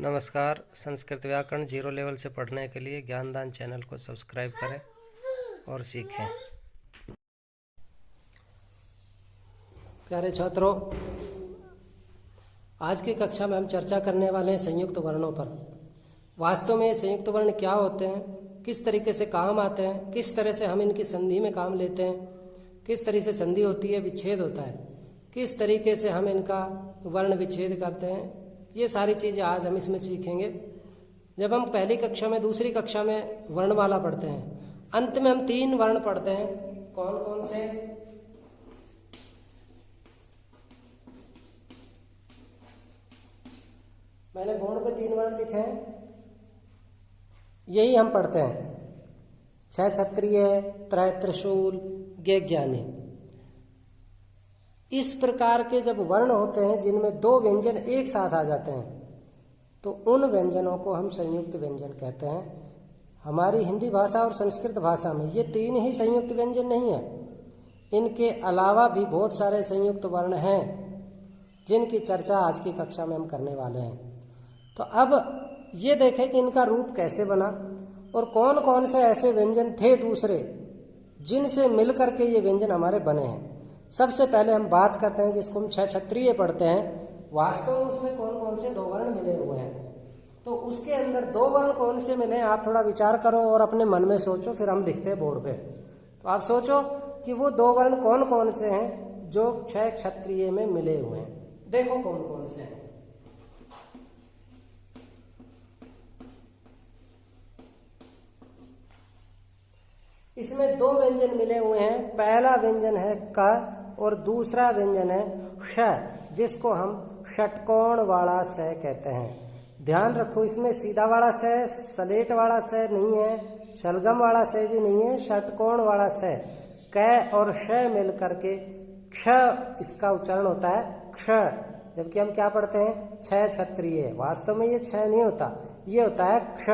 नमस्कार। संस्कृत व्याकरण zero level से पढ़ने के लिए ज्ञानदान चैनल को सब्सक्राइब करें और सीखें। प्यारे छात्रों, आज की कक्षा में हम चर्चा करने वाले हैं संयुक्त वर्णों पर। वास्तव में संयुक्त वर्ण क्या होते हैं, किस तरीके से काम आते हैं, किस तरह से हम इनकी संधि में काम लेते हैं, किस तरह से संधि होती है, विच्छेद होता है, किस तरीके से हम इनका वर्ण विच्छेद करते हैं, ये सारी चीजें आज हम इसमें सीखेंगे। जब हम पहली कक्षा में दूसरी कक्षा में वर्णमाला पढ़ते हैं, अंत में हम 3 वर्ण पढ़ते हैं। कौन कौन से? मैंने बोर्ड पे 3 वर्ण लिखे हैं, यही हम पढ़ते हैं। छह क्षत्रिय, त्रय त्रिशूल, ज्ञ ज्ञानी। इस प्रकार के जब वर्ण होते हैं जिनमें 2 व्यंजन एक साथ आ जाते हैं, तो उन व्यंजनों को हम संयुक्त व्यंजन कहते हैं। हमारी हिंदी भाषा और संस्कृत भाषा में ये 3 ही संयुक्त व्यंजन नहीं है, इनके अलावा भी बहुत सारे संयुक्त वर्ण हैं जिनकी चर्चा आज की कक्षा में हम करने वाले हैं। तो अब ये देखें कि इनका रूप कैसे बना और कौन कौन से ऐसे व्यंजन थे दूसरे जिनसे मिलकर के ये व्यंजन हमारे बने हैं। सबसे पहले हम बात करते हैं जिसको हम छह क्षत्रिय पढ़ते हैं। वास्तव में उसमें कौन कौन से 2 वर्ण मिले हुए हैं, तो उसके अंदर 2 वर्ण कौन से मिले हैं, आप थोड़ा विचार करो और अपने मन में सोचो, फिर हम लिखते हैं बोर्ड पे। तो आप सोचो कि वो 2 वर्ण कौन कौन से हैं जो छह क्षत्रिय में मिले हुए हैं। देखो कौन कौन से हैं। इसमें 2 व्यंजन मिले हुए हैं। पहला व्यंजन है क और दूसरा व्यंजन है ष, जिसको हम षटकोण वाला स कहते हैं। ध्यान रखो, इसमें सीधा वाला स, सलेट वाला स नहीं है, शलगम वाला स भी नहीं है, षटकोण वाला स। क और श मिल करके क्ष इसका उच्चारण होता है क्ष। जबकि हम क्या पढ़ते हैं, छह क्षत्रिय। वास्तव में ये छह नहीं होता, ये होता है क्ष।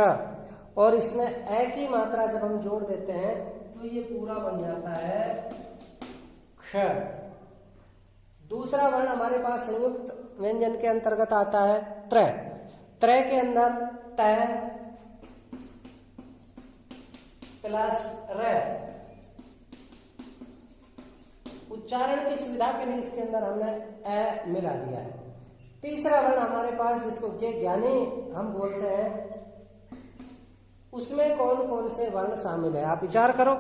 और इसमें ए की मात्रा जब हम जोड़ देते हैं तो ये पूरा बन जाता है क्ष। दूसरा वर्ण हमारे पास संयुक्त व्यंजन के अंतर्गत आता है त्रय। त्रय के अंदर तय प्लस र। उच्चारण की सुविधा के लिए इसके अंदर हमने ए मिला दिया है। तीसरा वर्ण हमारे पास जिसको ज्ञानी हम बोलते हैं, उसमें कौन कौन से वर्ण शामिल है, आप विचार करो,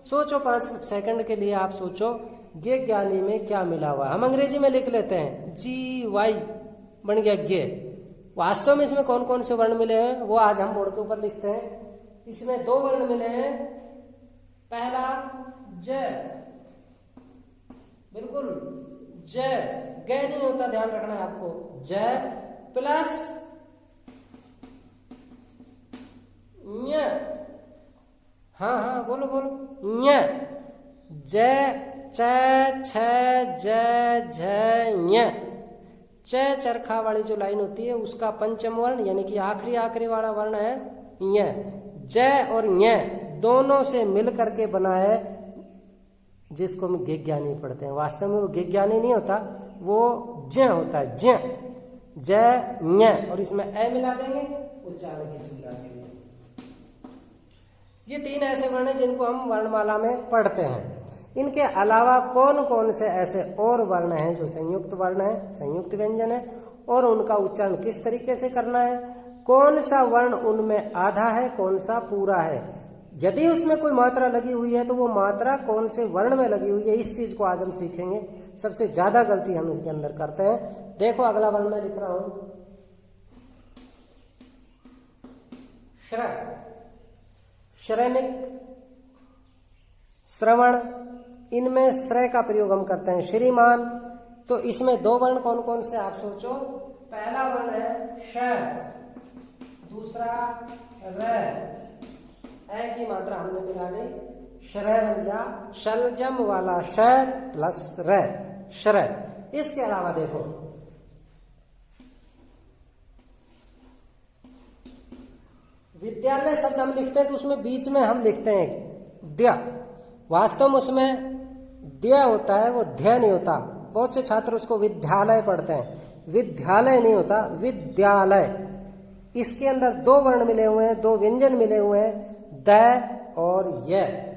सोचो। 5 सेकंड के लिए आप सोचो, ज्ञ ज्ञानी में क्या मिला हुआ। हम अंग्रेजी में लिख लेते हैं GY बन गया ज्ञ। वास्तव में इसमें कौन कौन से वर्ण मिले हैं वो आज हम बोर्ड के ऊपर लिखते हैं। इसमें 2 वर्ण मिले हैं। पहला ज, बिल्कुल ज, ग नहीं होता, ध्यान रखना है आपको। ज प्लस न्य। हाँ बोलो बोलो। न्य, ज च छ ज झ न्य। च चरखा वाली जो लाइन होती है उसका पंचम वर्ण यानी कि आखिरी वाला वर्ण है न्य। ज और न्य दोनों से मिल करके बना है जिसको हम ज्ञानी पढ़ते हैं। वास्तव में वो ज्ञानी नहीं होता, वो ज होता है, ज ज न्य। और इसमें ए मिला देंगे उच्चारण की सुविधा के लिए। ये 3 ऐसे वर्ण हैं जिनको हम वर्णमाला में पढ़ते हैं। इनके अलावा कौन कौन से ऐसे और वर्ण हैं जो संयुक्त वर्ण है, संयुक्त व्यंजन है, और उनका उच्चारण किस तरीके से करना है, कौन सा वर्ण उनमें आधा है, कौन सा पूरा है। यदि उसमें कोई मात्रा लगी हुई है तो वो मात्रा कौन से वर्ण में लगी हुई है, इस चीज को आज हम सीखेंगे। सबसे ज्यादा गलती हम इसके अंदर करते हैं। देखो अगला वर्ण मैं लिख रहा हूं श्र। श्रमिक, श्रवण, इनमें श्रय का प्रयोग हम करते हैं। श्रीमान, तो इसमें 2 वर्ण कौन कौन से आप सोचो। पहला वर्ण है श, दूसरा र। ए की मात्रा हमने मिला दी, श्रय बन गया शलजम वाला श प्लस र, श्रय। इसके अलावा देखो विद्यालय शब्द हम लिखते हैं तो उसमें बीच में हम लिखते हैं द्य। वास्तव में उसमें द्य होता है, वो ध्य नहीं होता। बहुत से छात्र उसको विद्यालय पढ़ते हैं, विद्यालय नहीं होता, विद्यालय। इसके अंदर दो वर्ण मिले हुए हैं, दो व्यंजन मिले हुए हैं, द और य।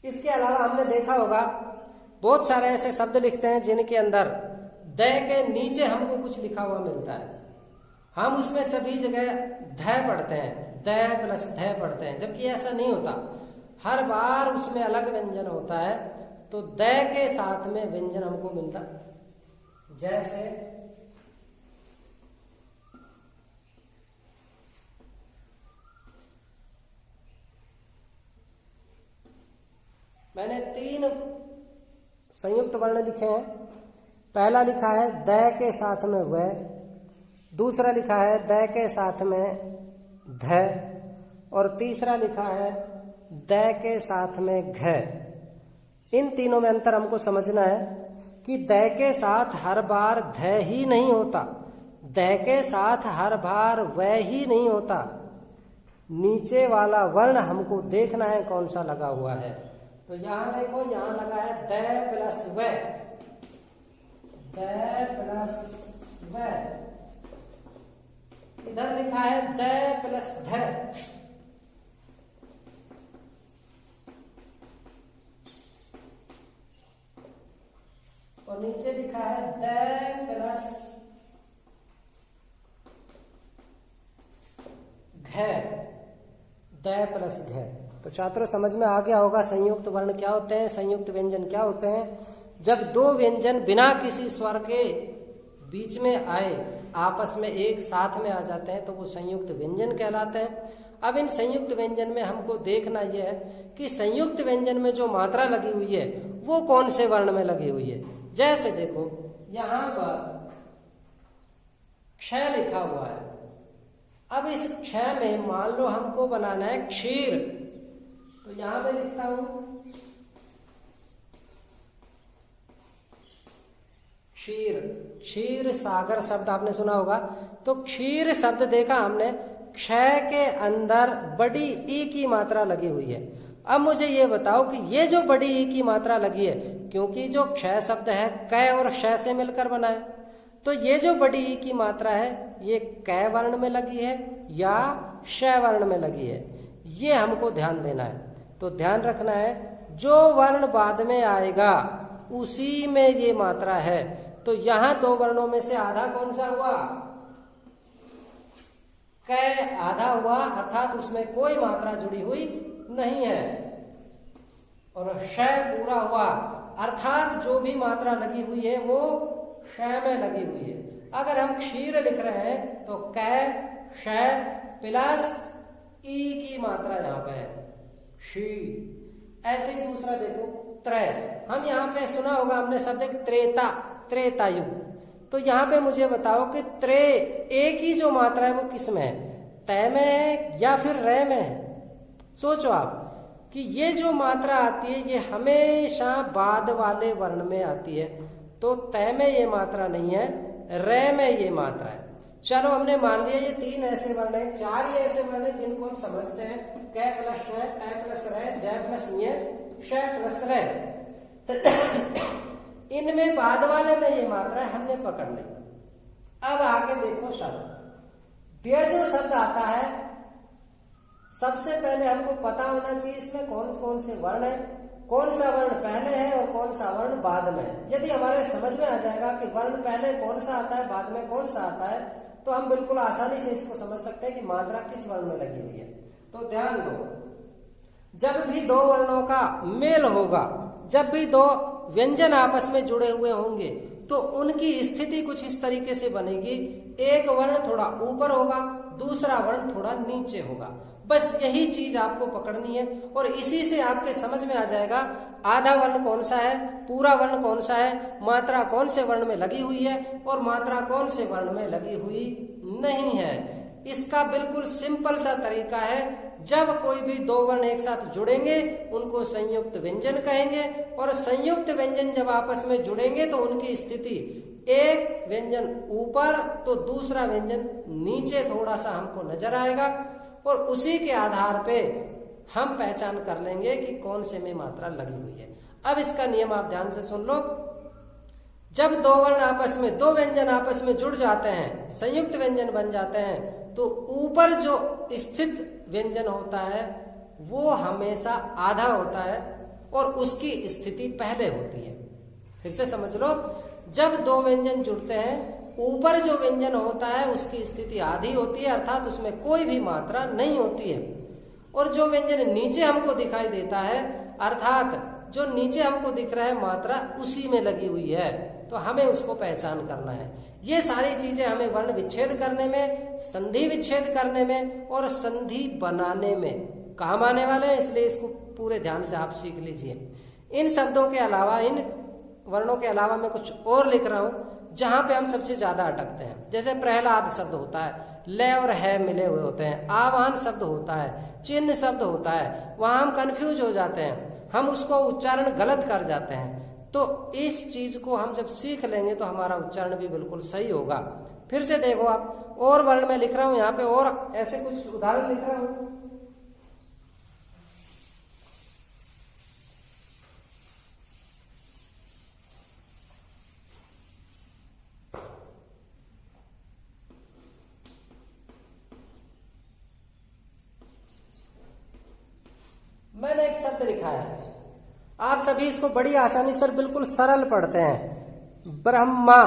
इसके अलावा हमने देखा होगा बहुत सारे ऐसे शब्द लिखते हैं जिनके अंदर द के नीचे हमको कुछ लिखा हुआ मिलता है, हम उसमें सभी जगह ध पढ़ते हैं, द प्लस ध पढ़ते हैं, जबकि ऐसा नहीं होता। हर बार उसमें अलग व्यंजन होता है, तो द के साथ में व्यंजन हमको मिलता, जैसे मैंने 3 संयुक्त वर्ण लिखे हैं। पहला लिखा है द के साथ में व, दूसरा लिखा है द के साथ में ध, और तीसरा लिखा है द के साथ में घ। इन तीनों में अंतर हमको समझना है कि द के साथ हर बार ध ही नहीं होता, द के साथ हर बार व ही नहीं होता, नीचे वाला वर्ण हमको देखना है कौन सा लगा हुआ है। तो यहां देखो, यहां लगा है द प्लस व, द प्लस व, इधर लिखा है द प्लस ध, और नीचे लिखा है द प्लस घ, द प्लस घ। तो छात्रों समझ में आ गया होगा संयुक्त वर्ण क्या होते हैं, संयुक्त व्यंजन क्या होते हैं। जब दो व्यंजन बिना किसी स्वर के बीच में आए, आपस में एक साथ में आ जाते हैं, तो वो संयुक्त व्यंजन कहलाते हैं। अब इन संयुक्त व्यंजन में हमको देखना यह है कि संयुक्त व्यंजन में जो मात्रा लगी हुई है वो कौन से वर्ण में लगी हुई है। जैसे देखो यहां पर क्ष लिखा हुआ है, अब इस क्ष में मान लो हमको बनाना है क्षीर, तो यहां मैं लिखता हूं क्षीर। क्षीर सागर शब्द आपने सुना होगा, तो क्षीर शब्द देखा हमने, क्ष के अंदर बड़ी ई की मात्रा लगी हुई है। अब मुझे ये बताओ कि ये जो बड़ी ई की मात्रा लगी है, क्योंकि जो क्ष शब्द है क और श से मिलकर बना है, तो ये जो बड़ी ई की मात्रा है ये क वर्ण में लगी है या श वर्ण में लगी है, ये हमको ध्यान देना है। तो ध्यान रखना है जो वर्ण बाद में आएगा उसी में ये मात्रा है। तो यहां दो वर्णों में से आधा कौन सा हुआ, क आधा हुआ, अर्थात उसमें कोई मात्रा जुड़ी हुई नहीं है, और श पूरा हुआ, अर्थात जो भी मात्रा लगी हुई है वो श में लगी हुई है। अगर हम क्षीर लिख रहे हैं तो क श प्लस ई की मात्रा यहाँ पे है शी। ऐसे ही दूसरा देखो त्रय, हम यहाँ पे सुना होगा हमने शब्द त्रेता, त्रेतायुग, तो यहाँ पे मुझे बताओ कि त्रे ए की जो मात्रा है वो किस में है, तय में है या फिर रे में है। सोचो आप कि ये जो मात्रा आती है ये हमेशा बाद वाले वर्ण में आती है, तो तय में ये मात्रा नहीं है, रे में ये मात्रा है। चलो हमने मान लिया ये 3 ऐसे वर्ण है, 4 ही ऐसे वर्ण है जिनको हम समझते हैं, क प्लस श, ट प्लस रे, ज प्लस ञ, श प्लस रे। इनमें बाद वाले में ये मात्रा है, हमने पकड़ ली। अब आगे देखो शब्द, ये जो शब्द आता है सबसे पहले हमको पता होना चाहिए इसमें कौन कौन से वर्ण है, कौन सा वर्ण पहले है और कौन सा वर्ण बाद में है। यदि हमारे समझ में आ जाएगा कि वर्ण पहले कौन सा आता है बाद में कौन सा आता है, तो हम बिल्कुल आसानी से इसको समझ सकते हैं कि मात्रा किस वर्ण में लगी हुई है। तो ध्यान दो, जब भी दो वर्णों का मेल होगा, जब भी दो व्यंजन आपस में जुड़े हुए होंगे, तो उनकी स्थिति कुछ इस तरीके से बनेगी, एक वर्ण थोड़ा ऊपर होगा, दूसरा वर्ण थोड़ा नीचे होगा। बस यही चीज आपको पकड़नी है, और इसी से आपके समझ में आ जाएगा आधा वर्ण कौन सा है, पूरा वर्ण कौन सा है, मात्रा कौन से वर्ण में लगी हुई है और मात्रा कौन से वर्ण में लगी हुई नहीं है। इसका बिल्कुल सिंपल सा तरीका है, जब कोई भी दो वर्ण एक साथ जुड़ेंगे उनको संयुक्त व्यंजन कहेंगे, और संयुक्त व्यंजन जब आपस में जुड़ेंगे तो उनकी स्थिति एक व्यंजन ऊपर तो दूसरा व्यंजन नीचे थोड़ा सा हमको नजर आएगा, और उसी के आधार पे हम पहचान कर लेंगे कि कौन से में मात्रा लगी हुई है। अब इसका नियम आप ध्यान से सुन लो। जब दो वर्ण आपस में, दो व्यंजन आपस में जुड़ जाते हैं, संयुक्त व्यंजन बन जाते हैं, तो ऊपर जो स्थित व्यंजन होता है वो हमेशा आधा होता है और उसकी स्थिति पहले होती है। फिर से समझ लो, जब दो व्यंजन जुड़ते हैं, ऊपर जो व्यंजन होता है उसकी स्थिति आधी होती है, अर्थात उसमें कोई भी मात्रा नहीं होती है, और जो व्यंजन नीचे हमको दिखाई देता है, अर्थात जो नीचे हमको दिख रहा है मात्रा उसी में लगी हुई है, तो हमें उसको पहचान करना है। ये सारी चीजें हमें वर्ण विच्छेद करने में, संधि विच्छेद करने में और संधि बनाने में काम आने वाले हैं, इसलिए इसको पूरे ध्यान से आप सीख लीजिए। इन शब्दों के अलावा, इन वर्णों के अलावा मैं कुछ और लिख रहा हूं जहां पे हम सबसे ज्यादा अटकते हैं। जैसे प्रहलाद शब्द होता है, ल और है मिले हुए होते हैं, आवाहन शब्द होता है, चिन्ह शब्द होता है, वहां हम कंफ्यूज हो जाते हैं, हम उसको उच्चारण गलत कर जाते हैं। तो इस चीज को हम जब सीख लेंगे तो हमारा उच्चारण भी बिल्कुल सही होगा। फिर से देखो आप, और वर्ण में लिख रहा हूं यहाँ पे, और ऐसे कुछ उदाहरण लिख रहा हूं। मैंने एक शब्द लिखा है, आप सभी इसको बड़ी आसानी से बिल्कुल सरल पढ़ते हैं, ब्रह्मा।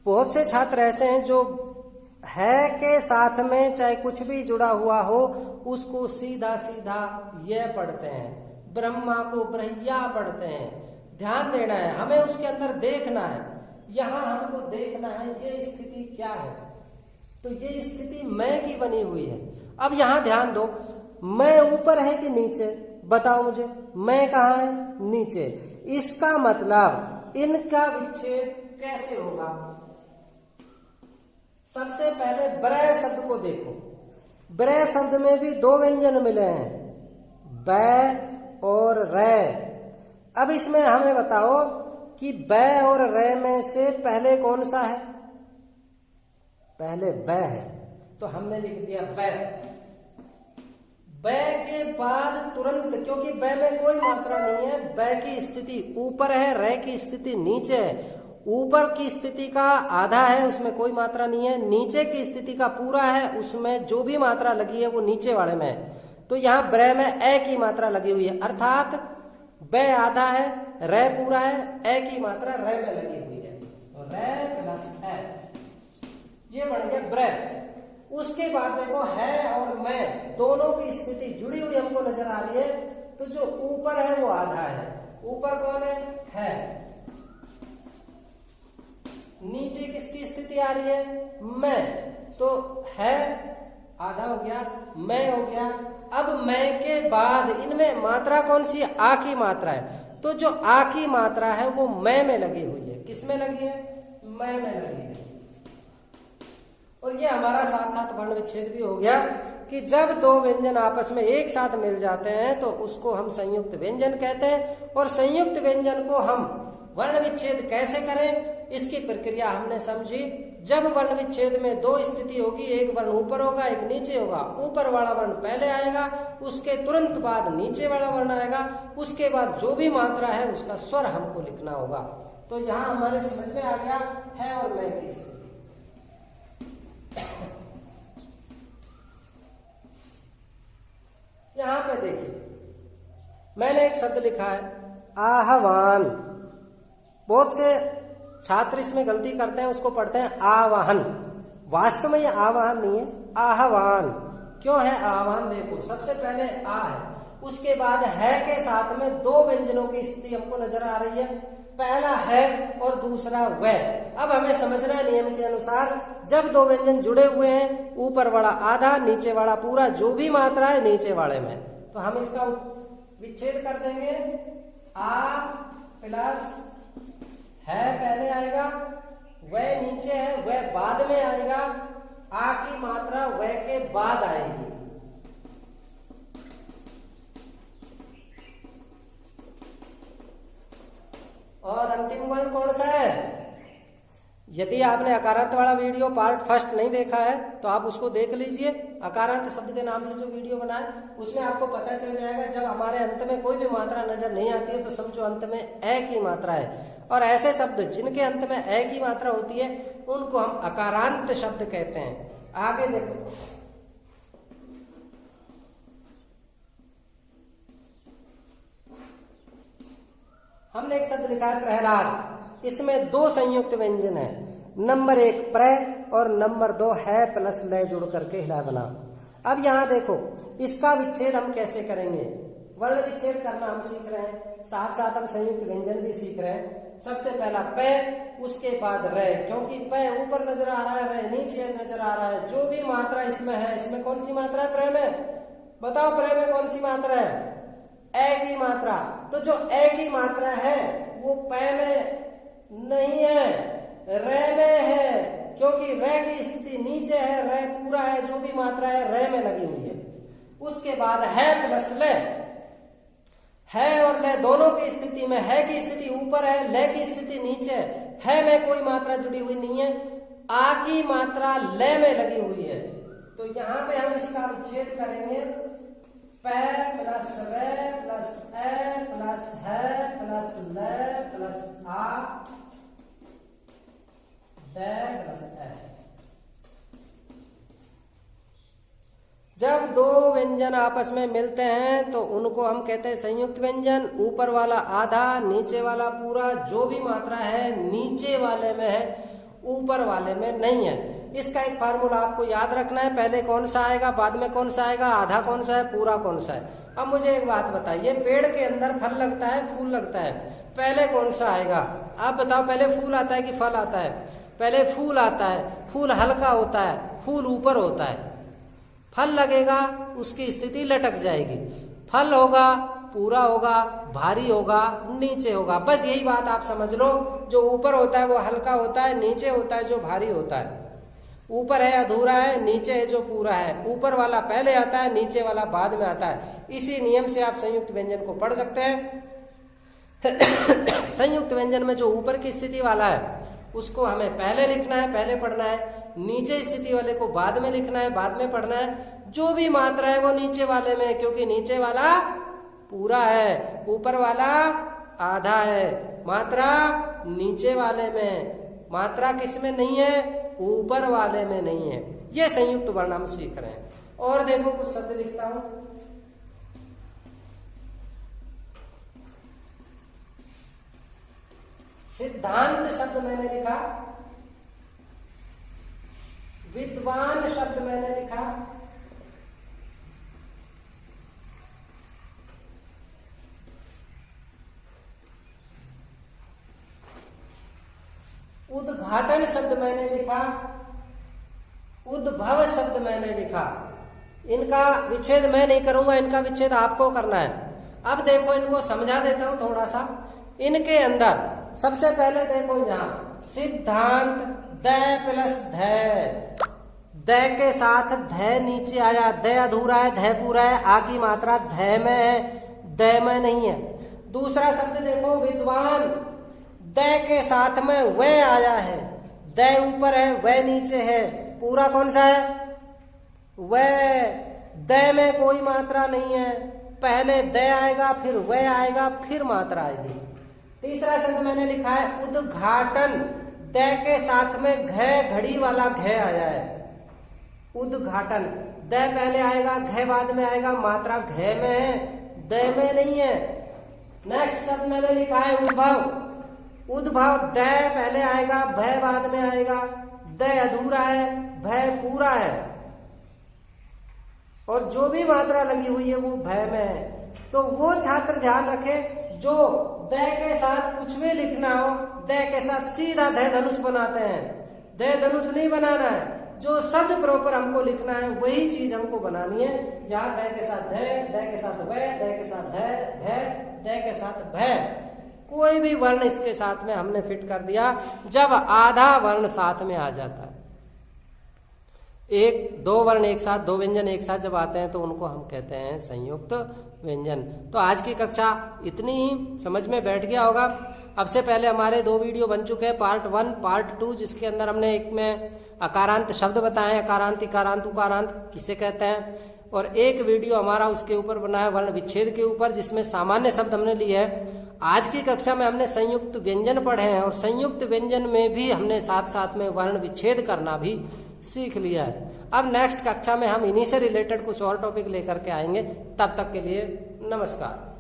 बहुत से छात्र ऐसे हैं जो है के साथ में चाहे कुछ भी जुड़ा हुआ हो उसको सीधा सीधा ये पढ़ते हैं, ब्रह्मा को ब्रह्या पढ़ते हैं। ध्यान देना है, हमें उसके अंदर देखना है, यहां हमको देखना है ये स्थिति क्या है। तो ये स्थिति मैं की बनी हुई है। अब यहां ध्यान दो, मैं ऊपर है कि नीचे, बताओ मुझे, मैं कहाँ है? नीचे। इसका मतलब इनका विच्छेद कैसे होगा? सबसे पहले ब्रय शब्द को देखो, ब्रय शब्द में भी दो व्यंजन मिले हैं, बै और रै। अब इसमें हमें बताओ कि बै और रै में से पहले कौन सा है? पहले बै है, तो हमने लिख दिया बै। बै के बाद तुरंत, क्योंकि बै में कोई मात्रा नहीं है, बै की स्थिति ऊपर है, रै की स्थिति नीचे है। ऊपर की स्थिति का आधा है, उसमें कोई मात्रा नहीं है, नीचे की स्थिति का पूरा है, उसमें जो भी मात्रा लगी है वो नीचे वाले में है। तो यहाँ ब्रय में ए की मात्रा लगी हुई है, अर्थात बै आधा है, रै पूरा है, ए की मात्रा रै में लगी हुई है, तो रै प्लस ए, ये बन गया ब्रय। उसके बाद देखो है और मैं दोनों की स्थिति जुड़ी हुई हमको नजर आ रही है, तो जो ऊपर है वो आधा है। ऊपर कौन है? नीचे किसकी स्थिति आ रही है? मैं। तो है आधा हो गया, मैं हो गया। अब मैं के बाद इनमें मात्रा कौन सी है? आ की मात्रा है, तो जो आ की मात्रा है वो मैं में लगी हुई है। किस में लगी है? मैं में लगी है। और ये हमारा साथ साथ वर्ण विच्छेद भी हो गया कि जब दो व्यंजन आपस में एक साथ मिल जाते हैं तो उसको हम संयुक्त व्यंजन कहते हैं। और संयुक्त व्यंजन को हम वर्ण विच्छेद कैसे करें, इसकी प्रक्रिया हमने समझी। जब वर्ण विच्छेद में दो स्थिति होगी, एक वर्ण ऊपर होगा, एक नीचे होगा। ऊपर वाला वर्ण पहले आएगा, उसके तुरंत बाद नीचे वाला वर्ण आएगा, उसके बाद जो भी मात्रा है उसका स्वर हमको लिखना होगा। तो यहाँ हमारे समझ में आ गया है और मैं की स्थिति। यहां पे देखिए, मैंने एक शब्द लिखा है आह्वान। बहुत से छात्र इसमें गलती करते हैं, उसको पढ़ते हैं आवाहन। वास्तव में ये आवाहन नहीं है, आह्वान। क्यों है आह्वान? देखो, सबसे पहले आ है, उसके बाद है के साथ में दो व्यंजनों की स्थिति हमको नजर आ रही है। पहला है और दूसरा वह। अब हमें समझना है नियम के अनुसार, जब दो व्यंजन जुड़े हुए हैं, ऊपर वाला आधा, नीचे वाला पूरा, जो भी मात्रा है नीचे वाले में, तो हम इसका विच्छेद कर देंगे। आ प्लस है पहले आएगा, वह नीचे है, वह बाद में आएगा, आ की मात्रा वह के बाद आएगी। और अंतिम वर्ण कौन सा है? यदि आपने अकारांत वाला वीडियो पार्ट फर्स्ट नहीं देखा है तो आप उसको देख लीजिए। अकारांत शब्द के नाम से जो वीडियो बना है उसमें आपको पता चल जाएगा। जब हमारे अंत में कोई भी मात्रा नजर नहीं आती है तो समझो अंत में ए की मात्रा है। और ऐसे शब्द जिनके अंत में ए की मात्रा होती है उनको हम अकारांत शब्द कहते हैं। आगे देखो, हमने एक शब्द लिखा है प्रहलाद। इसमें दो संयुक्त व्यंजन है, नंबर 1 प्र और नंबर 2 है प्लस लय जुड़ करके हिला बना। अब यहाँ देखो, इसका विच्छेद हम कैसे करेंगे। वर्ण विच्छेद करना हम सीख रहे हैं, साथ साथ हम संयुक्त व्यंजन भी सीख रहे हैं। सबसे पहला प, उसके बाद र, क्योंकि प ऊपर नजर आ रहा है, र नीचे नजर आ रहा है। जो भी मात्रा इसमें है, इसमें कौन सी मात्रा है प्र में, बताओ प्र में कौन सी मात्रा है, ए की मात्रा। तो जो ए की मात्रा है वो प में नहीं है, र में है, क्योंकि र की स्थिति नीचे है, र पूरा है, जो भी मात्रा है र में लगी हुई है। उसके बाद है प्लस ल, है और ल दोनों की स्थिति में, है की स्थिति ऊपर है, ल की स्थिति नीचे है में कोई मात्रा जुड़ी हुई नहीं है, आ की मात्रा ल में लगी हुई है। तो यहाँ पे हम इसका विच्छेद करेंगे, प प्लस र प्लस ए प्लस है प्लस ल प्लस आ द प्लस ए। जब दो व्यंजन आपस में मिलते हैं तो उनको हम कहते हैं संयुक्त व्यंजन। ऊपर वाला आधा, नीचे वाला पूरा, जो भी मात्रा है नीचे वाले में है, ऊपर वाले में नहीं है। इसका एक फार्मूला आपको याद रखना है, पहले कौन सा आएगा, बाद में कौन सा आएगा, आधा कौन सा है, पूरा कौन सा है। अब मुझे एक बात बताइए, पेड़ के अंदर फल लगता है, फूल लगता है, पहले कौन सा आएगा, आप बताओ। पहले फूल आता है कि फल आता है, पहले फूल आता है। फूल हल्का होता है, फूल ऊपर होता है। फल लगेगा, उसकी स्थिति लटक जाएगी। फल होगा, पूरा होगा, भारी होगा, नीचे होगा। बस यही बात आप समझ लो, जो ऊपर होता है वो हल्का होता है, नीचे होता है जो भारी होता है। ऊपर है अधूरा है, नीचे है जो पूरा है। ऊपर वाला पहले आता है, नीचे वाला बाद में आता है। इसी नियम से आप संयुक्त व्यंजन को पढ़ सकते हैं। संयुक्त व्यंजन में जो ऊपर की स्थिति वाला है उसको हमें पहले लिखना है, पहले पढ़ना है। नीचे स्थिति वाले को बाद में लिखना है, बाद में पढ़ना है। जो भी मात्रा है वो नीचे वाले में, क्योंकि नीचे वाला पूरा है, ऊपर वाला आधा है। मात्रा नीचे वाले में, मात्रा किस में नहीं है, ऊपर वाले में नहीं है। ये संयुक्त वर्ण हम सीख रहे हैं। और देखो कुछ शब्द लिखता हूं, सिद्धांत शब्द मैंने लिखा, विद्वान शब्द मैंने लिखा, उद्घाटन शब्द मैंने लिखा, उद्भव शब्द मैंने लिखा। इनका विच्छेद मैं नहीं करूंगा, इनका विच्छेद आपको करना है। अब देखो, इनको समझा देता हूं थोड़ा सा। इनके अंदर सबसे पहले देखो, यहां सिद्धांत द प्लस ध, द के साथ ध नीचे आया, द अधूरा है, ध पूरा है, आ की मात्रा ध में है, द में नहीं है। दूसरा शब्द देखो, विद्वान, द के साथ में व आया है, द ऊपर है, व नीचे है, पूरा कौन सा है, व। द में कोई मात्रा नहीं है, पहले द आएगा, फिर व आएगा, फिर मात्रा आएगी। तीसरा शब्द मैंने लिखा है उद्घाटन, द के साथ में घ, घड़ी वाला घ आया है, उद्घाटन। द पहले आएगा, घ बाद में आएगा, मात्रा घ में है, द में नहीं है। नेक्स्ट शब्द मैंने लिखा है उद्भव, उद्भव द पहले आएगा, भ बाद में आएगा, द अधूरा है, भ पूरा है, और जो भी मात्रा लगी हुई है वो भ में है। तो वो छात्र ध्यान रखे जो द के साथ कुछ भी लिखना हो, द के साथ सीधा ध धनुष बनाते हैं। द धनुष नहीं बनाना है, जो शब्द प्रॉपर हमको लिखना है वही चीज हमको बनानी है। यहाँ द के साथ ध, द के साथ व, द के साथ ध, द के साथ भ, कोई भी वर्ण इसके साथ में हमने फिट कर दिया। जब आधा वर्ण साथ में आ जाता है, एक दो वर्ण एक साथ, दो व्यंजन एक साथ जब आते हैं तो उनको हम कहते हैं संयुक्त व्यंजन। तो आज की कक्षा इतनी ही, समझ में बैठ गया होगा। अब से पहले हमारे 2 वीडियो बन चुके हैं, पार्ट 1 पार्ट 2, जिसके अंदर हमने एक में अकारांत शब्द बताए, अकारांत, इकारांत, उकारांत किसे कहते हैं, और एक वीडियो हमारा उसके ऊपर बना है वर्ण विच्छेद के ऊपर, जिसमें सामान्य शब्द हमने लिए हैं। आज की कक्षा में हमने संयुक्त व्यंजन पढ़े हैं और संयुक्त व्यंजन में भी हमने साथ साथ में वर्ण विच्छेद करना भी सीख लिया है। अब नेक्स्ट कक्षा में हम इन्हीं से रिलेटेड कुछ और टॉपिक लेकर के आएंगे। तब तक के लिए नमस्कार।